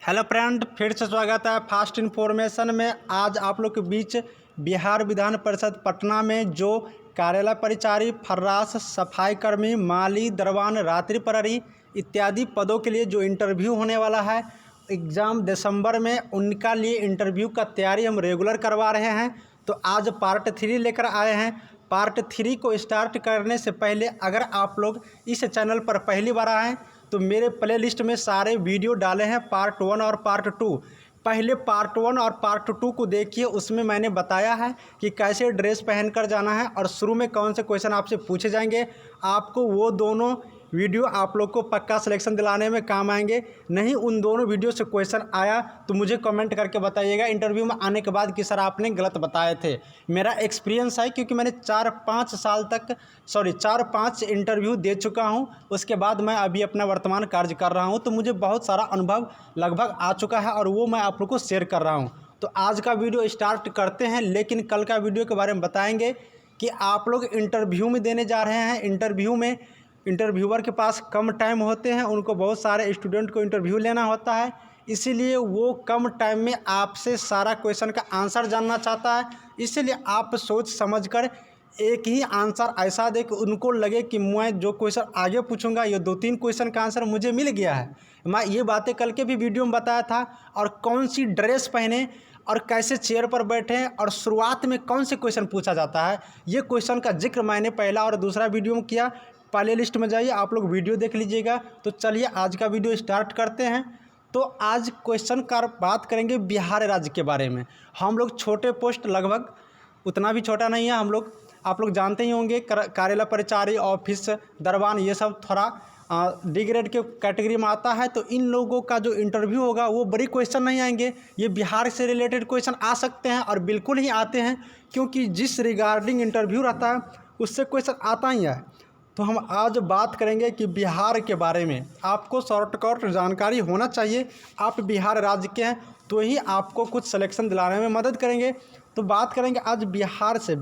Hello friend, फिर से स्वागत है फास्ट इन्फॉर्मेशन में। आज आप लोग के बीच बिहार विधान परिषद पटना में जो कार्यालय परिचारी, फर्राश, सफाई कर्मी, माली, दरवान, रात्रि प्रहरी इत्यादि पदों के लिए जो इंटरव्यू होने वाला है एग्ज़ाम दिसंबर में, उनका लिए इंटरव्यू का तैयारी हम रेगुलर करवा रहे हैं। तो आज पार्ट 3 लेकर आए हैं। पार्ट 3 को स्टार्ट करने से पहले अगर आप लोग इस चैनल पर पहली बार आएँ तो मेरे प्ले लिस्ट में सारे वीडियो डाले हैं पार्ट 1 और पार्ट 2। पहले पार्ट 1 और पार्ट 2 को देखिए, उसमें मैंने बताया है कि कैसे ड्रेस पहनकर जाना है और शुरू में कौन से क्वेश्चन आपसे पूछे जाएंगे। आपको वो दोनों वीडियो आप लोग को पक्का सिलेक्शन दिलाने में काम आएंगे। नहीं उन दोनों वीडियो से क्वेश्चन आया तो मुझे कमेंट करके बताइएगा इंटरव्यू में आने के बाद कि सर आपने गलत बताए थे। मेरा एक्सपीरियंस है क्योंकि मैंने 4-5 इंटरव्यू दे चुका हूं। उसके बाद मैं अभी अपना वर्तमान कार्य कर रहा हूं, तो मुझे बहुत सारा अनुभव लगभग आ चुका है और वो मैं आप लोग को शेयर कर रहा हूँ। तो आज का वीडियो स्टार्ट करते हैं, लेकिन कल का वीडियो के बारे में बताएंगे कि आप लोग इंटरव्यू में देने जा रहे हैं। इंटरव्यू में इंटरव्यूअर के पास कम टाइम होते हैं, उनको बहुत सारे स्टूडेंट को इंटरव्यू लेना होता है, इसीलिए वो कम टाइम में आपसे सारा क्वेश्चन का आंसर जानना चाहता है। इसीलिए आप सोच समझकर एक ही आंसर ऐसा दे कि उनको लगे कि मैं जो क्वेश्चन आगे पूछूंगा ये 2-3 क्वेश्चन का आंसर मुझे मिल गया है। मैं ये बातें कल के भी वीडियो में बताया था। और कौन सी ड्रेस पहने और कैसे चेयर पर बैठे और शुरुआत में कौन से क्वेश्चन पूछा जाता है, ये क्वेश्चन का जिक्र मैंने पहला और दूसरा वीडियो में किया। प्ले लिस्ट में जाइए, आप लोग वीडियो देख लीजिएगा। तो चलिए आज का वीडियो स्टार्ट करते हैं। तो आज क्वेश्चन का बात करेंगे बिहार राज्य के बारे में। हम लोग छोटे पोस्ट, लगभग उतना भी छोटा नहीं है हम लोग, आप लोग जानते ही होंगे, कार्यालय परिचारी, ऑफिस, दरबान, ये सब थोड़ा डी ग्रेड के कैटेगरी में आता है। तो इन लोगों का जो इंटरव्यू होगा वो बड़ी क्वेश्चन नहीं आएंगे, ये बिहार से रिलेटेड क्वेश्चन आ सकते हैं और बिल्कुल ही आते हैं, क्योंकि जिस रिगार्डिंग इंटरव्यू रहता है उससे क्वेश्चन आता ही है। तो हम आज बात करेंगे कि बिहार के बारे में आपको शॉर्टकट जानकारी होना चाहिए। आप बिहार राज्य के हैं तो ही आपको कुछ सिलेक्शन दिलाने में मदद करेंगे। तो बात करेंगे आज बिहार से।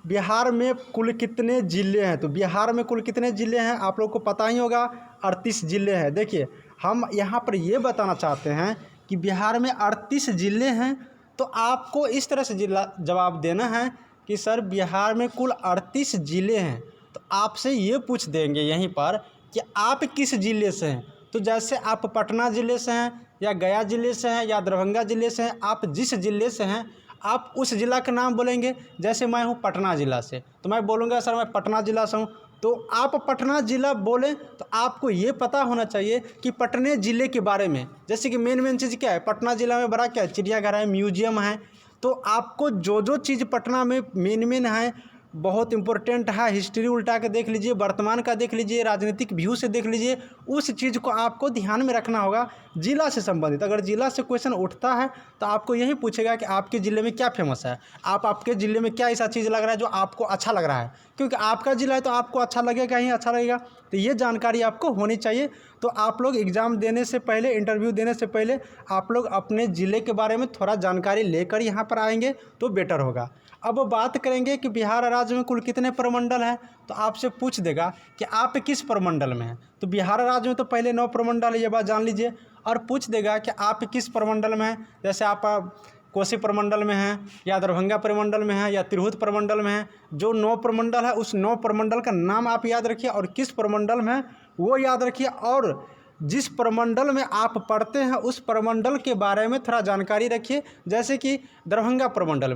बिहार में कुल कितने ज़िले हैं? तो बिहार में कुल कितने ज़िले हैं आप लोग को पता ही होगा, 38 ज़िले हैं। देखिए, हम यहाँ पर ये बताना चाहते हैं कि बिहार में 38 ज़िले हैं। तो आपको इस तरह से जवाब देना है कि सर बिहार में कुल 38 ज़िले हैं। तो आपसे ये पूछ देंगे यहीं पर कि आप किस ज़िले से हैं। तो जैसे आप पटना ज़िले से हैं या गया ज़िले से हैं या दरभंगा ज़िले से हैं, आप जिस ज़िले से हैं आप उस ज़िला का नाम बोलेंगे। जैसे मैं हूँ पटना ज़िला से, तो मैं बोलूँगा सर मैं पटना ज़िला से हूँ। तो आप पटना ज़िला बोलें तो आपको ये पता होना चाहिए कि पटने ज़िले के बारे में, जैसे कि मेन चीज़ क्या है पटना ज़िला में, बड़ा क्या है, चिड़ियाघर है, म्यूजियम है। तो आपको जो चीज़ पटना में मेन है, बहुत इंपॉर्टेंट है, हिस्ट्री उल्टा के देख लीजिए, वर्तमान का देख लीजिए, राजनीतिक व्यू से देख लीजिए, उस चीज़ को आपको ध्यान में रखना होगा जिला से संबंधित। अगर जिला से क्वेश्चन उठता है तो आपको यही पूछेगा कि आपके ज़िले में क्या फेमस है, आपके ज़िले में क्या ऐसा चीज़ लग रहा है जो आपको अच्छा लग रहा है, क्योंकि आपका ज़िला है तो आपको अच्छा लगेगा ही अच्छा लगेगा। तो ये जानकारी आपको होनी चाहिए। तो आप लोग एग्ज़ाम देने से पहले, इंटरव्यू देने से पहले आप लोग अपने ज़िले के बारे में थोड़ा जानकारी लेकर यहाँ पर आएंगे तो बेटर होगा। अब बात करेंगे कि बिहार राज्य में कुल कितने प्रमंडल हैं। तो आपसे पूछ देगा कि आप किस प्रमंडल में हैं। तो बिहार राज्य में तो पहले 9 प्रमंडल है, ये बात जान लीजिए। और पूछ देगा कि आप किस प्रमंडल में हैं, जैसे आप कोसी प्रमंडल में हैं या दरभंगा प्रमंडल में हैं या तिरहुत प्रमंडल में हैं। जो 9 प्रमंडल है उस 9 प्रमंडल का नाम आप याद रखिए और किस प्रमंडल में है वो याद रखिए। और जिस प्रमंडल में आप पढ़ते हैं उस प्रमंडल के बारे में थोड़ा जानकारी रखिए। जैसे कि दरभंगा प्रमंडल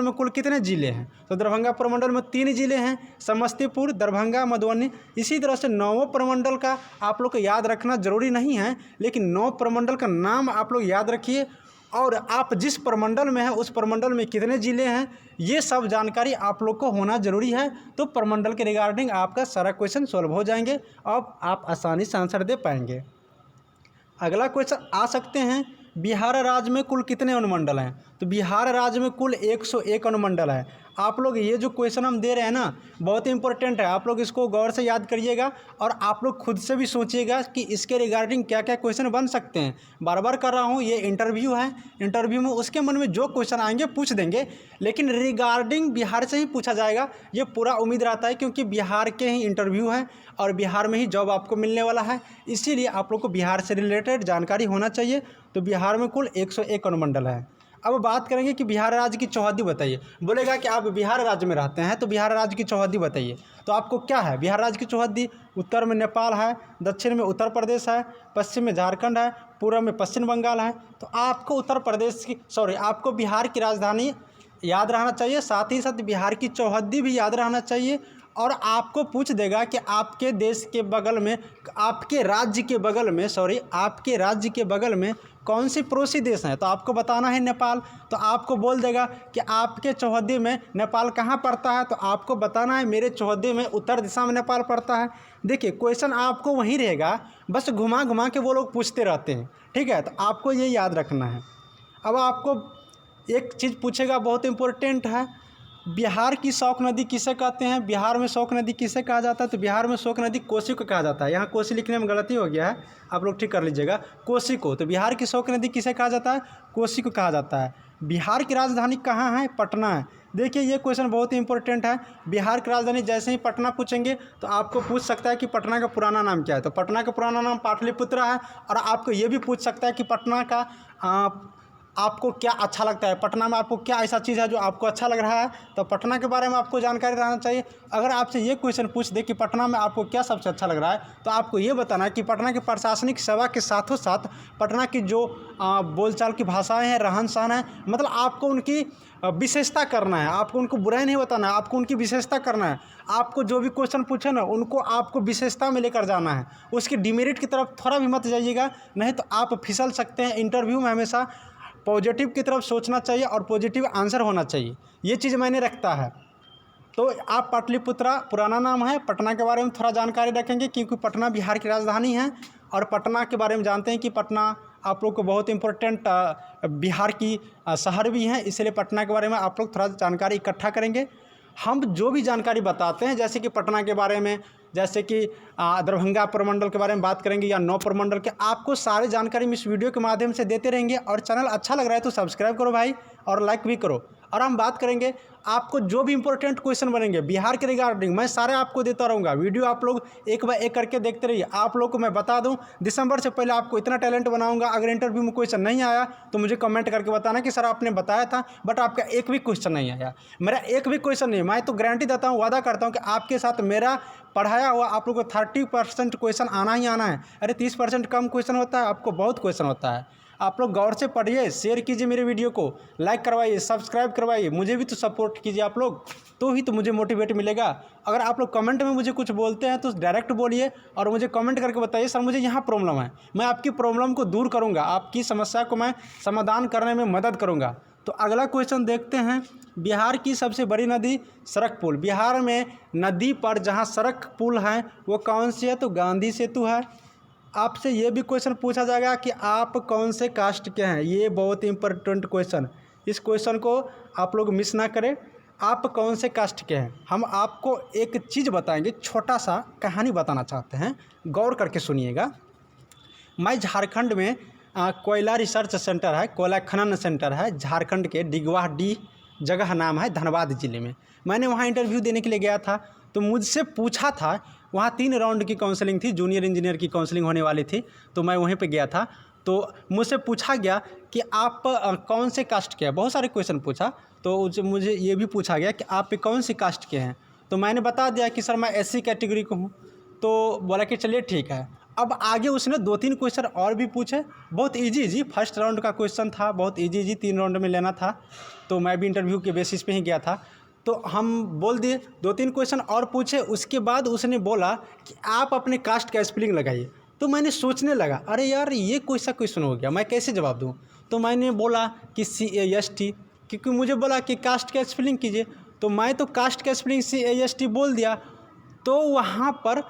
में कुल कितने ज़िले हैं। तो दरभंगा प्रमंडल में 3 ज़िले हैं, समस्तीपुर, दरभंगा, मधुबनी। इसी तरह से 9 प्रमंडल का आप लोग को याद रखना ज़रूरी नहीं है, लेकिन 9 प्रमंडल का नाम आप लोग याद रखिए। और आप जिस प्रमंडल में हैं उस प्रमंडल में कितने ज़िले हैं, ये सब जानकारी आप लोग को होना ज़रूरी है। तो प्रमंडल के रिगार्डिंग आपका सारा क्वेश्चन सॉल्व हो जाएंगे, अब आप आसानी से आंसर दे पाएंगे। अगला क्वेश्चन आ सकते हैं, बिहार राज्य में कुल कितने अनुमंडल हैं। तो बिहार राज्य में कुल 101 अनुमंडल है। आप लोग ये जो क्वेश्चन हम दे रहे हैं ना, बहुत ही इंपॉर्टेंट है। आप लोग इसको गौर से याद करिएगा और आप लोग खुद से भी सोचिएगा कि इसके रिगार्डिंग क्या क्या क्वेश्चन बन सकते हैं। बार बार कर रहा हूँ, ये इंटरव्यू है, इंटरव्यू में उसके मन में जो क्वेश्चन आएंगे पूछ देंगे, लेकिन रिगार्डिंग बिहार से ही पूछा जाएगा, ये पूरा उम्मीद रहता है, क्योंकि बिहार के ही इंटरव्यू है और बिहार में ही जॉब आपको मिलने वाला है। इसीलिए आप लोग को बिहार से रिलेटेड जानकारी होना चाहिए। तो बिहार में कुल 101 अनुमंडल है। अब बात करेंगे कि बिहार राज्य की चौहद्दी बताइए। बोलेगा कि आप बिहार राज्य में रहते हैं तो बिहार राज्य की चौहद्दी बताइए। तो आपको क्या है बिहार राज्य की चौहद्दी? उत्तर में नेपाल है, दक्षिण में उत्तर प्रदेश है, पश्चिम में झारखंड है, पूर्व में पश्चिम बंगाल है। तो आपको उत्तर प्रदेश की आपको बिहार की राजधानी याद रहना चाहिए, साथ ही साथ बिहार की चौहद्दी भी याद रहना चाहिए। और आपको पूछ देगा कि आपके देश के बगल में, आपके राज्य के बगल में, आपके राज्य के बगल में कौन सी पड़ोसी देश हैं? तो आपको बताना है नेपाल। तो आपको बोल देगा कि आपके चौहद्दी में नेपाल कहाँ पड़ता है? तो आपको बताना है मेरे चौहद्दी में उत्तर दिशा में नेपाल पड़ता है। देखिए क्वेश्चन आपको वहीं रहेगा, बस घुमा घुमा के वो लोग पूछते रहते हैं, ठीक है। तो आपको ये याद रखना है। अब आपको एक चीज़ पूछेगा, बहुत इंपॉर्टेंट है, बिहार की शोक नदी किसे कहते हैं? बिहार में शोक नदी किसे कहा जाता है? तो बिहार में शोक नदी कोसी को कहा जाता है। यहाँ कोसी लिखने में गलती हो गया है, आप लोग ठीक कर लीजिएगा, कोसी को। तो बिहार की शोक नदी किसे कहा जाता है? कोसी को कहा जाता है। बिहार की राजधानी कहाँ है? पटना है। देखिए ये क्वेश्चन बहुत ही इंपॉर्टेंट है। बिहार की राजधानी जैसे ही पटना पूछेंगे तो आपको पूछ सकता है कि पटना का पुराना नाम क्या है? तो पटना का पुराना नाम पाटलिपुत्र है। और आपको ये भी पूछ सकता है कि पटना का आपको क्या अच्छा लगता है, पटना में आपको क्या ऐसा चीज़ है जो आपको अच्छा लग रहा है? तो पटना के बारे में आपको जानकारी रहना चाहिए। अगर आपसे ये क्वेश्चन पूछ दे कि पटना में आपको क्या सबसे अच्छा लग रहा है, तो आपको ये बताना है कि पटना की प्रशासनिक सेवा के साथों साथ पटना की जो बोलचाल की भाषाएं हैं, रहन सहन है, मतलब आपको उनकी विशेषता करना है। आपको उनको बुराई नहीं बताना है, आपको उनकी विशेषता करना है। आपको जो भी क्वेश्चन पूछे ना, उनको आपको विशेषता में लेकर जाना है, उसकी डिमेरिट की तरफ थोड़ा भी मत जाइएगा, नहीं तो आप फिसल सकते हैं। इंटरव्यू में हमेशा पॉजिटिव की तरफ सोचना चाहिए और पॉजिटिव आंसर होना चाहिए, ये चीज़ मैंने रखता है। तो आप पाटलिपुत्रा पुराना नाम है। पटना के बारे में थोड़ा जानकारी रखेंगे, क्योंकि पटना बिहार की राजधानी है। और पटना के बारे में जानते हैं कि पटना आप लोग को बहुत इंपॉर्टेंट बिहार की शहर भी है, इसलिए पटना के बारे में आप लोग थोड़ा जानकारी इकट्ठा करेंगे। हम जो भी जानकारी बताते हैं, जैसे कि पटना के बारे में, जैसे कि दरभंगा प्रमंडल के बारे में बात करेंगे या 9 प्रमंडल के, आपको सारी जानकारी हम इस वीडियो के माध्यम से देते रहेंगे। और चैनल अच्छा लग रहा है तो सब्सक्राइब करो भाई, और लाइक भी करो। और हम बात करेंगे आपको जो भी इंपॉर्टेंट क्वेश्चन बनेंगे बिहार के रिगार्डिंग, मैं सारे आपको देता रहूँगा। वीडियो आप लोग एक बाय एक करके देखते रहिए। आप लोग को मैं बता दूं, दिसंबर से पहले आपको इतना टैलेंट बनाऊंगा। अगर इंटरव्यू में क्वेश्चन नहीं आया तो मुझे कमेंट करके बताना कि सर आपने बताया था बट आपका एक भी क्वेश्चन नहीं आया। मेरा एक भी क्वेश्चन नहीं, मैं तो गारंटी देता हूँ, वादा करता हूँ कि आपके साथ मेरा पढ़ाया हुआ आप लोग को 30% क्वेश्चन आना ही आना है। अरे 30% कम क्वेश्चन होता है, आपको बहुत क्वेश्चन होता है। आप लोग गौर से पढ़िए, शेयर कीजिए मेरे वीडियो को, लाइक करवाइए, सब्सक्राइब करवाइए, मुझे भी तो सपोर्ट कीजिए आप लोग, तो ही तो मुझे मोटिवेट मिलेगा। अगर आप लोग कमेंट में मुझे कुछ बोलते हैं तो डायरेक्ट बोलिए और मुझे कमेंट करके बताइए सर मुझे यहाँ प्रॉब्लम है, मैं आपकी प्रॉब्लम को दूर करूँगा, आपकी समस्या को मैं समाधान करने में मदद करूँगा। तो अगला क्वेश्चन देखते हैं। बिहार की सबसे बड़ी नदी सड़क पुल, बिहार में नदी पर जहाँ सड़क पुल हैं वो कौन सी है? तो गांधी सेतु है। आपसे ये भी क्वेश्चन पूछा जाएगा कि आप कौन से कास्ट के हैं, ये बहुत इंपॉर्टेंट क्वेश्चन, इस क्वेश्चन को आप लोग मिस ना करें। आप कौन से कास्ट के हैं? हम आपको एक चीज़ बताएंगे, छोटा सा कहानी बताना चाहते हैं, गौर करके सुनिएगा। मैं झारखंड में कोयला रिसर्च सेंटर है, कोयला खनन सेंटर है झारखंड के डिगवाहडीह जगह नाम है, धनबाद ज़िले में। मैंने वहाँ इंटरव्यू देने के लिए गया था, तो मुझसे पूछा था, वहाँ 3 राउंड की काउंसलिंग थी, जूनियर इंजीनियर की काउंसलिंग होने वाली थी, तो मैं वहीं पे गया था। तो मुझसे पूछा गया कि आप कौन से कास्ट के हैं, बहुत सारे क्वेश्चन पूछा। तो मुझे ये भी पूछा गया कि आप कौन सी कास्ट के हैं, तो मैंने बता दिया कि सर मैं SC कैटेगरी को हूँ। तो बोला कि चलिए ठीक है। अब आगे उसने 2-3 क्वेश्चन और भी पूछे, बहुत इजी, फर्स्ट राउंड का क्वेश्चन था, बहुत इजी 3 राउंड में लेना था। तो मैं भी इंटरव्यू के बेसिस पे ही गया था। तो हम बोल दिए, 2-3 क्वेश्चन और पूछे, उसके बाद उसने बोला कि आप अपने कास्ट का स्पेलिंग लगाइए। तो मैंने सोचने लगा, अरे यार ये कोई सा क्वेश्चन हो गया, मैं कैसे जवाब दूँ? तो मैंने बोला कि CAST, क्योंकि मुझे बोला कि कास्ट का स्पेलिंग कीजिए, तो मैं तो कास्ट का स्पेलिंग CAST बोल दिया। तो वहाँ पर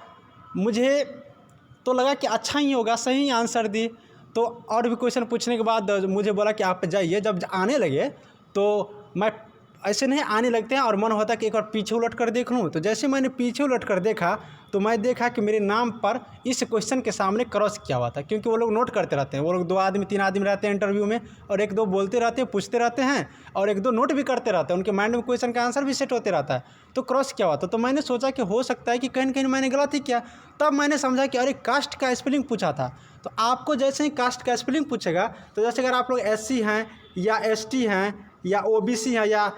मुझे तो लगा कि अच्छा ही होगा, सही आंसर दी। तो और भी क्वेश्चन पूछने के बाद मुझे बोला कि आप जाइए। जब आने लगे तो मैं ऐसे नहीं आने लगते हैं और मन होता है कि एक बार पीछे उलट कर देख लूँ। तो जैसे मैंने पीछे उलट कर देखा तो मैं देखा कि मेरे नाम पर इस क्वेश्चन के सामने क्रॉस किया हुआ था, क्योंकि वो लोग नोट करते रहते हैं। वो लोग 2 आदमी 3 आदमी रहते हैं इंटरव्यू में, और 1-2 बोलते रहते हैं, पूछते रहते हैं, और 1-2 नोट भी करते रहते हैं। उनके माइंड में क्वेश्चन का आंसर भी सेट होते रहता है। तो क्रॉस किया हुआ था। तो मैंने सोचा कि हो सकता है कि कहीं न कहीं मैंने गलत ही किया। तब मैंने समझा कि अरे कास्ट का स्पेलिंग पूछा था। तो आपको जैसे ही कास्ट का स्पेलिंग पूछेगा, तो जैसे अगर आप लोग SC हैं या ST हैं या OBC हैं या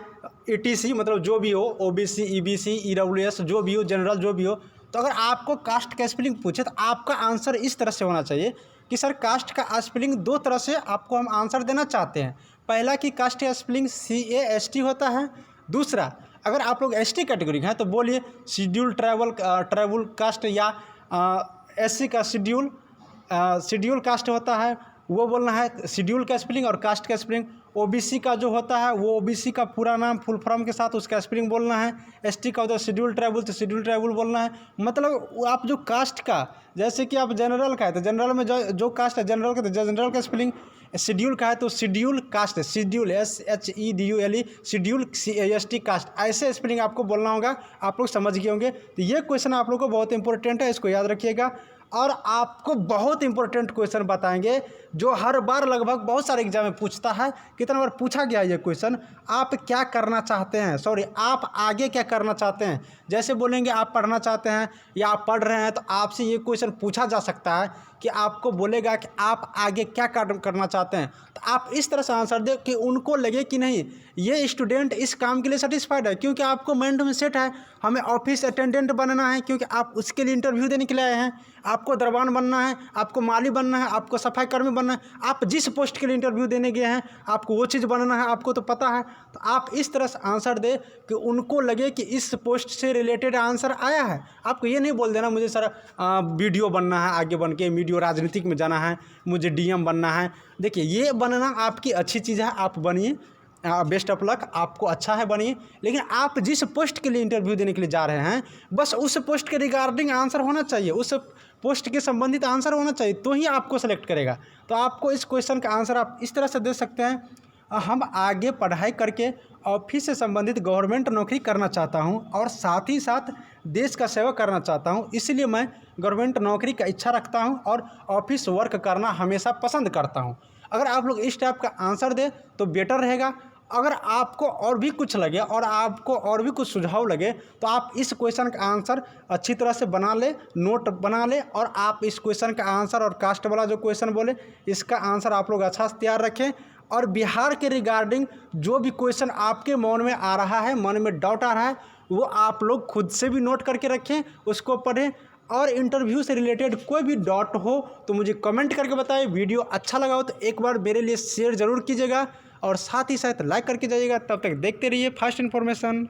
ETC, मतलब जो भी हो, OBC, EBC, EWS, जो भी हो, जनरल जो भी हो, तो अगर आपको कास्ट का स्पेलिंग पूछे तो आपका आंसर इस तरह से होना चाहिए कि सर कास्ट का स्पेलिंग 2 तरह से आपको हम आंसर देना चाहते हैं। पहला कि कास्ट का स्पेलिंग CAST होता है। दूसरा, अगर आप लोग ST कैटेगरी हैं तो बोलिए शेड्यूल ट्राइबल कास्ट, या SC का शेड्यूल कास्ट होता है, वो बोलना है शेड्यूल का स्पेलिंग और कास्ट का स्पेलिंग। OBC का जो होता है वो OBC का पूरा नाम फुल फॉर्म के साथ उसका स्पेलिंग बोलना है। ST का होता है शेड्यूल ट्राइबल, तो शेड्यूल ट्राइबल बोलना है। मतलब आप जो कास्ट का, जैसे कि आप जनरल का है तो जनरल में जो कास्ट है जनरल का, तो जनरल का स्पेलिंग। शेड्यूल का है तो schedule caste, schedule SHEDULE, schedule CAST caste, ऐसे स्पेलिंग आपको बोलना होगा। आप लोग समझ गए होंगे। तो ये क्वेश्चन आप लोग को बहुत इंपॉर्टेंट है, इसको याद रखिएगा। और आपको बहुत इंपॉर्टेंट क्वेश्चन बताएंगे जो हर बार लगभग बहुत सारे एग्जाम में पूछता है। कितना बार पूछा गया ये क्वेश्चन, आप क्या करना चाहते हैं, सॉरी आप आगे क्या करना चाहते हैं। जैसे बोलेंगे आप पढ़ना चाहते हैं या आप पढ़ रहे हैं, तो आपसे ये क्वेश्चन पूछा जा सकता है कि आपको बोलेगा कि आप आगे क्या करना चाहते हैं। तो आप इस तरह से आंसर दें कि उनको लगे कि नहीं ये स्टूडेंट इस काम के लिए सेटिस्फाइड है, क्योंकि आपको माइंड में सेट है हमें ऑफिस अटेंडेंट बनना है, क्योंकि आप उसके लिए इंटरव्यू देने के लिए आए हैं। आपको दरबान बनना है, आपको माली बनना है, आपको सफाई कर्मी बनना है। आप जिस पोस्ट के लिए इंटरव्यू देने गए हैं आपको वो चीज़ बनना है, आपको तो पता है। तो आप इस तरह से आंसर दें कि उनको लगे कि इस पोस्ट से रिलेटेड आंसर आया है। आपको ये नहीं बोल देना मुझे सर वीडियो बनना है, आगे बन के वीडियो राजनीतिक में जाना है, मुझे DM बनना है। देखिए ये बनना आपकी अच्छी चीज़ है, आप बनिए, बेस्ट ऑफ लक, आपको अच्छा है बनिए। लेकिन आप जिस पोस्ट के लिए इंटरव्यू देने के लिए जा रहे हैं बस उस पोस्ट के रिगार्डिंग आंसर होना चाहिए, उस पोस्ट के संबंधित आंसर होना चाहिए, तो ही आपको सेलेक्ट करेगा। तो आपको इस क्वेश्चन का आंसर आप इस तरह से दे सकते हैं, हम आगे पढ़ाई करके ऑफिस से संबंधित गवर्नमेंट नौकरी करना चाहता हूं और साथ ही साथ देश का सेवा करना चाहता हूं, इसलिए मैं गवर्नमेंट नौकरी का इच्छा रखता हूं और ऑफिस वर्क करना हमेशा पसंद करता हूं। अगर आप लोग इस टाइप का आंसर दें तो बेटर रहेगा। अगर आपको और भी कुछ लगे और आपको और भी कुछ सुझाव लगे तो आप इस क्वेश्चन का आंसर अच्छी तरह से बना ले, नोट बना ले, और आप इस क्वेश्चन का आंसर और कास्ट वाला जो क्वेश्चन बोले इसका आंसर आप लोग अच्छा से तैयार रखें। और बिहार के रिगार्डिंग जो भी क्वेश्चन आपके मन में आ रहा है, मन में डाउट आ रहा है, वो आप लोग खुद से भी नोट करके रखें, उसको पढ़ें। और इंटरव्यू से रिलेटेड कोई भी डाउट हो तो मुझे कमेंट करके बताएं। वीडियो अच्छा लगा हो तो एक बार मेरे लिए शेयर ज़रूर कीजिएगा और साथ ही साथ लाइक करके जाइएगा। तब तक देखते रहिए फास्ट इन्फॉर्मेशन।